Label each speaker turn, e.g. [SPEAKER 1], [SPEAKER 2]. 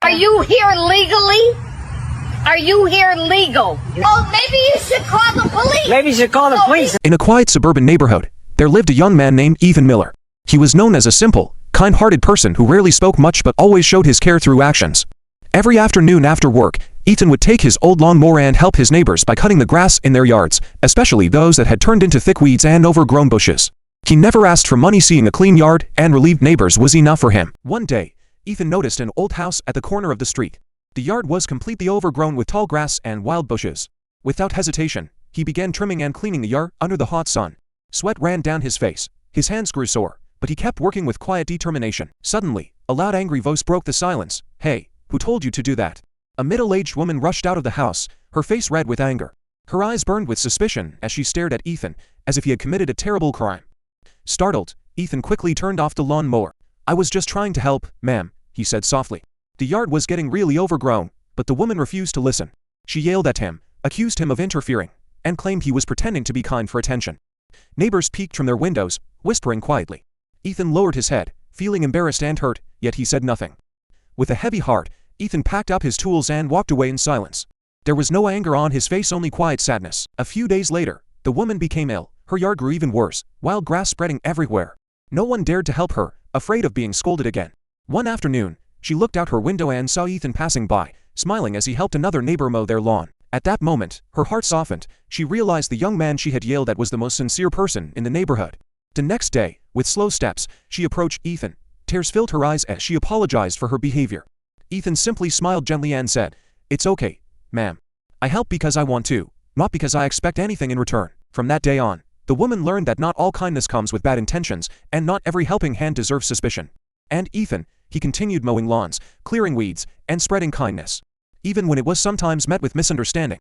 [SPEAKER 1] Are you here legally? Are you here legal? Oh, maybe you should call the police.
[SPEAKER 2] Maybe you should call the police.
[SPEAKER 3] In a quiet suburban neighborhood, there lived a young man named Ethan Miller. He was known as a simple, kind-hearted person who rarely spoke much but always showed his care through actions. Every afternoon after work, Ethan would take his old lawnmower and help his neighbors by cutting the grass in their yards, especially those that had turned into thick weeds and overgrown bushes. He never asked for money. Seeing a clean yard and relieved neighbors was enough for him. One day, Ethan noticed an old house at the corner of the street. The yard was completely overgrown with tall grass and wild bushes. Without hesitation, he began trimming and cleaning the yard under the hot sun. Sweat ran down his face. His hands grew sore, but he kept working with quiet determination. Suddenly, a loud angry voice broke the silence. "Hey, who told you to do that?" A middle-aged woman rushed out of the house, her face red with anger. Her eyes burned with suspicion as she stared at Ethan, as if he had committed a terrible crime. Startled, Ethan quickly turned off the lawnmower. "I was just trying to help, ma'am," he said softly. The yard was getting really overgrown, but the woman refused to listen. She yelled at him, accused him of interfering, and claimed he was pretending to be kind for attention. Neighbors peeked from their windows, whispering quietly. Ethan lowered his head, feeling embarrassed and hurt, yet he said nothing. With a heavy heart, Ethan packed up his tools and walked away in silence. There was no anger on his face, only quiet sadness. A few days later, the woman became ill. Her yard grew even worse, wild grass spreading everywhere. No one dared to help her, afraid of being scolded again. One afternoon, she looked out her window and saw Ethan passing by, smiling as he helped another neighbor mow their lawn. At that moment, her heart softened. She realized the young man she had yelled at was the most sincere person in the neighborhood. The next day, with slow steps, she approached Ethan. Tears filled her eyes as she apologized for her behavior. Ethan simply smiled gently and said, "It's okay, ma'am. I help because I want to, not because I expect anything in return." From that day on, the woman learned that not all kindness comes with bad intentions, and not every helping hand deserves suspicion. And Ethan, he continued mowing lawns, clearing weeds, and spreading kindness, even when it was sometimes met with misunderstanding.